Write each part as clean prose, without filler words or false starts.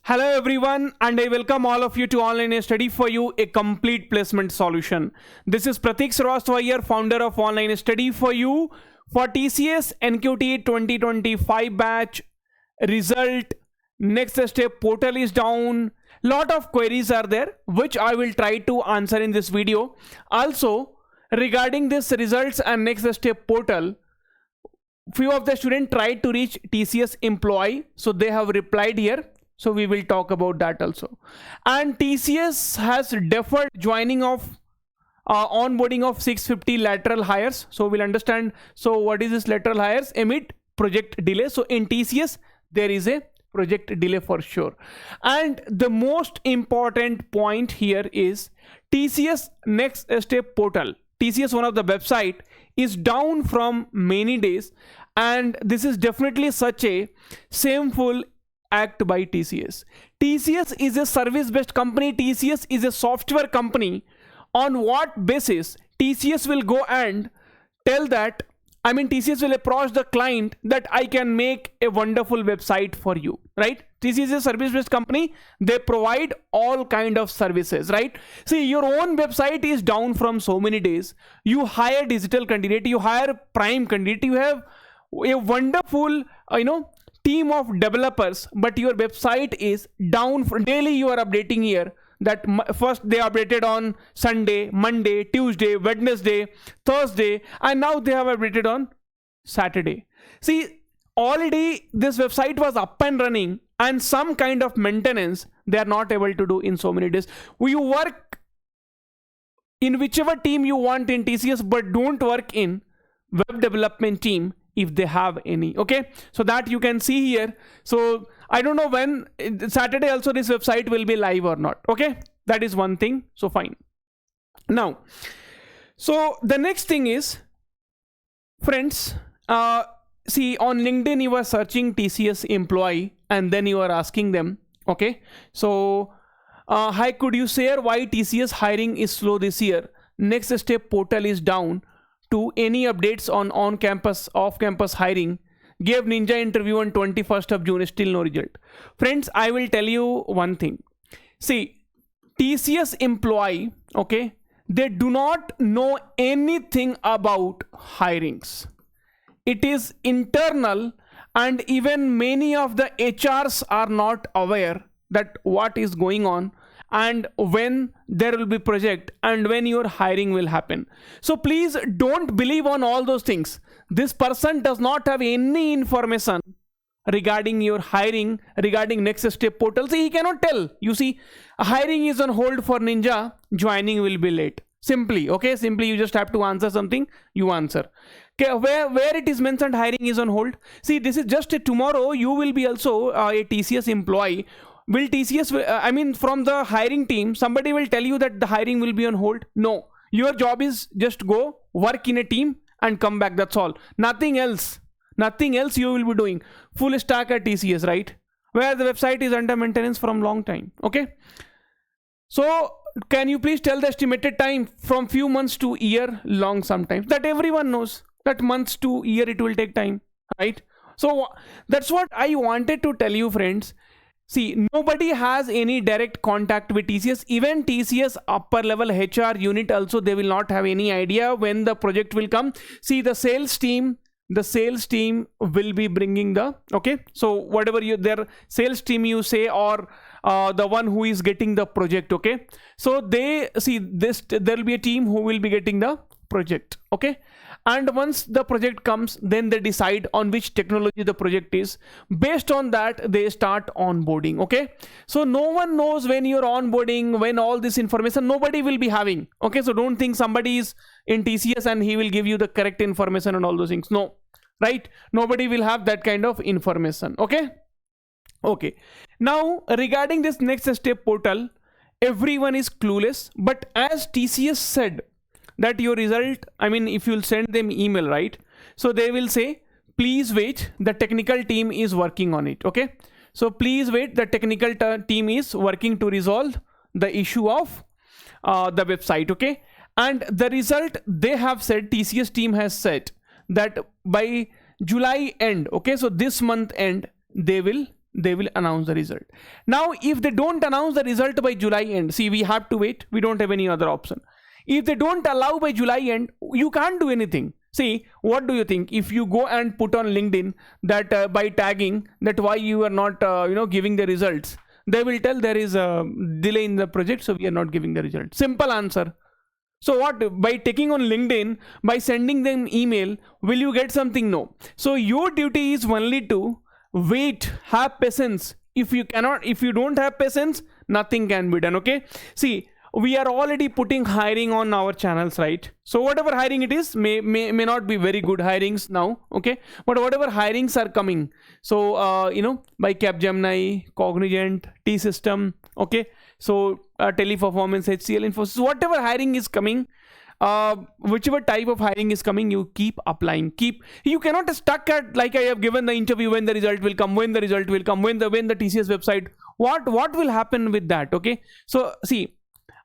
Hello everyone, and I welcome all of you to Online Study for You, a complete placement solution. This is Pratik Srivastava here, founder of Online Study for You for TCS NQT 2025 batch. Result, next step portal is down. Lot of queries are there, which I will try to answer in this video. Also, regarding this results and next step portal, few of the students tried to reach TCS employee, so they have replied here. So we will talk about that also. And TCS has deferred joining of onboarding of 650 lateral hires. So we'll understand. So what is this lateral hires? Amid project delay. So in TCS, there is a project delay for sure. And the most important point here is TCS next step portal. TCS, one of the website, is down from many days. And this is definitely such a shameful act by TCS. TCS is a service-based company. TCS is a software company. On what basis TCS will go and tell that, TCS will approach the client that I can make a wonderful website for you, right? TCS is a service-based company. They provide all kind of services, right? See, your own website is down from so many days. You hire digital candidate, you hire prime candidate, you have a wonderful, team of developers, but your website is down. Daily you are updating here that first they updated on Sunday, Monday, Tuesday, Wednesday, Thursday, and now they have updated on Saturday. See, already this website was up and running, and some kind of maintenance they are not able to do in so many days. You work in whichever team you want in TCS, but don't work in web development team if they have any. Okay, so that you can see here. So I don't know when Saturday also this website will be live or not. Okay, that is one thing. So fine. Now, so the next thing is, friends, see, on LinkedIn you are searching TCS employee and then you are asking them, okay, so hi, could you share why TCS hiring is slow this year? Next step portal is down. To any updates on campus, off campus hiring? Gave Ninja interview on 21st of June, still no result. Friends, I will tell you one thing. See, TCS employee, okay, they do not know anything about hirings. It is internal, and even many of the HRs are not aware that what is going on and when there will be project and when your hiring will happen. So please don't believe on all those things. This person does not have any information regarding your hiring, regarding next step portal. See, he cannot tell. You see, hiring is on hold for Ninja, joining will be late. Simply, okay, simply you just have to answer something, you answer. Okay, where it is mentioned hiring is on hold. See, this is just a tomorrow you will be also a TCS employee. Will TCS, from the hiring team, somebody will tell you that the hiring will be on hold? No. Your job is just go, work in a team and come back. That's all. Nothing else. Nothing else you will be doing. Full stack at TCS, right? Where the website is under maintenance from long time. Okay. So can you please tell the estimated time from few months to year long sometimes? That everyone knows that months to year it will take time, right? So that's what I wanted to tell you, friends. See, nobody has any direct contact with TCS. Even TCS upper level HR unit also, they will not have any idea when the project will come. See, the sales team will be bringing the, okay, so whatever their sales team you say, or the one who is getting the project, okay, so they see this, there will be a team who will be getting the project, okay, and once the project comes, then they decide on which technology the project is. Based on that, they start onboarding, okay. So no one knows when you're onboarding, when all this information, nobody will be having, okay. So don't think somebody is in TCS and he will give you the correct information and all those things. No, right? Nobody will have that kind of information, okay. Okay, now regarding this next step portal, everyone is clueless, but as TCS said that your result, if you'll send them email, right, so they will say, please wait, the technical team is working on it, okay. So please wait, the technical team is working to resolve the issue of the website, okay. And the result, they have said, TCS team has said that by July end, okay, so this month end, they will they will announce the result. Now if they don't announce the result by July end, see, we have to wait, we don't have any other option. If they don't allow by July end, you can't do anything. See, what do you think if you go and put on LinkedIn that by tagging that why you are not giving the results? They will tell there is a delay in the project, so we are not giving the result. Simple answer. So what, by taking on LinkedIn, by sending them email, will you get something? No. So your duty is only to wait, have patience. If you don't have patience, nothing can be done. Okay, see, we are already putting hiring on our channels, right? So whatever hiring it is, may not be very good hirings now, okay, but whatever hirings are coming, so by Capgemini, Cognizant, T-System, okay, so Teleperformance, HCL, Infosys, whatever hiring is coming, whichever type of hiring is coming, you keep applying. You cannot stuck at like I have given the interview, when the result will come, when the TCS website, what will happen with that? Okay, so see,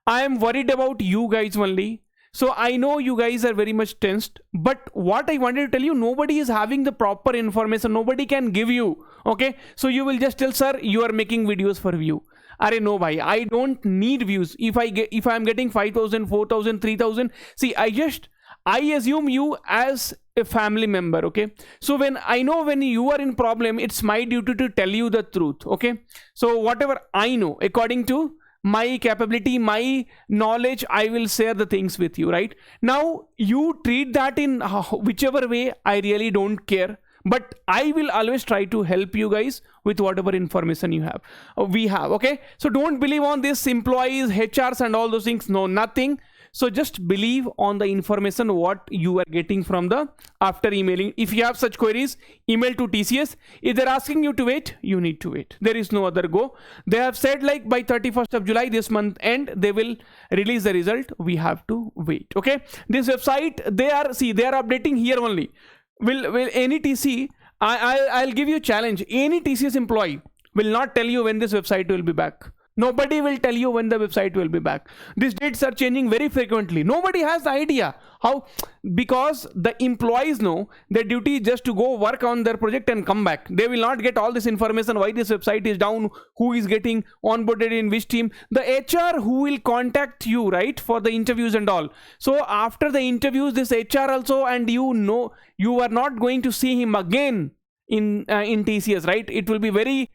I am worried about you guys only. So I know you guys are very much tensed, but what I wanted to tell you, nobody is having the proper information, nobody can give you. Okay, so you will just tell, sir, you are making videos for view. Arey no bhai, I don't need views. If I am getting 5,000, 4,000, 3,000, see, I assume you as a family member. Okay, so when you are in problem, it's my duty to tell you the truth. Okay, so whatever I know according to my capability, my knowledge, I will share the things with you. Right now, you treat that in whichever way, I really don't care, but I will always try to help you guys with whatever information you have, we have. Okay, so don't believe on this employees, HRs and all those things. No, nothing. So just believe on the information what you are getting from the after emailing. If you have such queries, email to TCS. If they're asking you to wait, you need to wait. There is no other go. They have said like by 31st of July, this month end, they will release the result. We have to wait. Okay, this website, they are updating here only. Will any TC, I'll give you a challenge. Any TCS employee will not tell you when this website will be back. Nobody will tell you when the website will be back. These dates are changing very frequently. Nobody has the idea how, because the employees know their duty is just to go work on their project and come back. They will not get all this information, why this website is down, who is getting onboarded in which team. The HR who will contact you, right, for the interviews and all. So after the interviews, this HR also, and you are not going to see him again in TCS, right? It will be very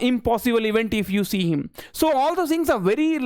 impossible event if you see him. So all those things are very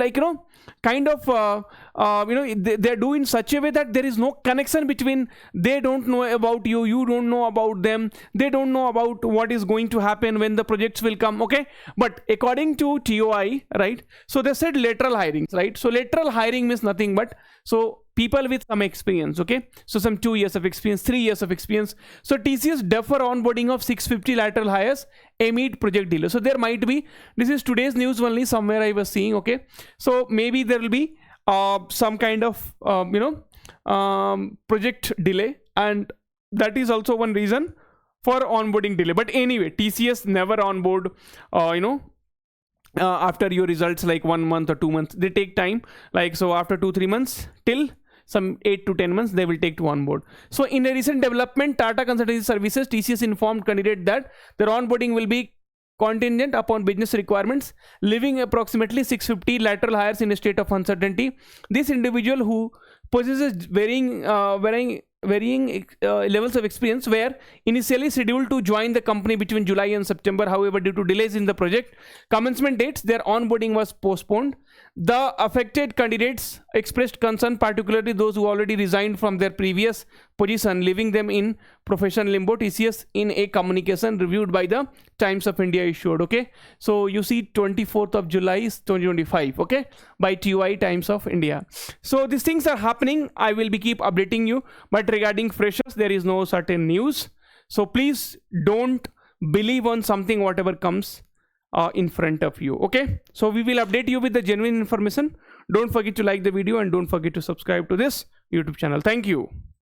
kind of they're doing in such a way that there is no connection between, they don't know about you, you don't know about them, they don't know about what is going to happen when the projects will come. Okay, but according to TOI, right, so they said lateral hirings, right? So lateral hiring means nothing but, so people with some experience. Okay, so some 2 years of experience, 3 years of experience. So TCS defer onboarding of 650 lateral hires amid project delay. So there might be, this is today's news only, somewhere I was seeing. Okay, so maybe there will be some kind of project delay, and that is also one reason for onboarding delay. But anyway, TCS never onboard after your results like 1 month or 2 months. They take time, like, so after 2-3 months till some 8 to 10 months they will take to onboard. So in a recent development, Tata Consultancy Services, TCS informed candidate that their onboarding will be contingent upon business requirements, leaving approximately 650 lateral hires in a state of uncertainty. This individual, who possesses varying levels of experience, were initially scheduled to join the company between July and September. However, due to delays in the project commencement dates, their onboarding was postponed. The affected candidates expressed concern, particularly those who already resigned from their previous position, leaving them in professional limbo. TCS in a communication reviewed by the Times of India issued. Okay, so you see 24th of July 2025, okay, by TOI, Times of India. So these things are happening. I will be keep updating you, but regarding freshers, there is no certain news. So please don't believe on something whatever comes in front of you. Okay, so we will update you with the genuine information. Don't forget to like the video and don't forget to subscribe to this YouTube channel. Thank you.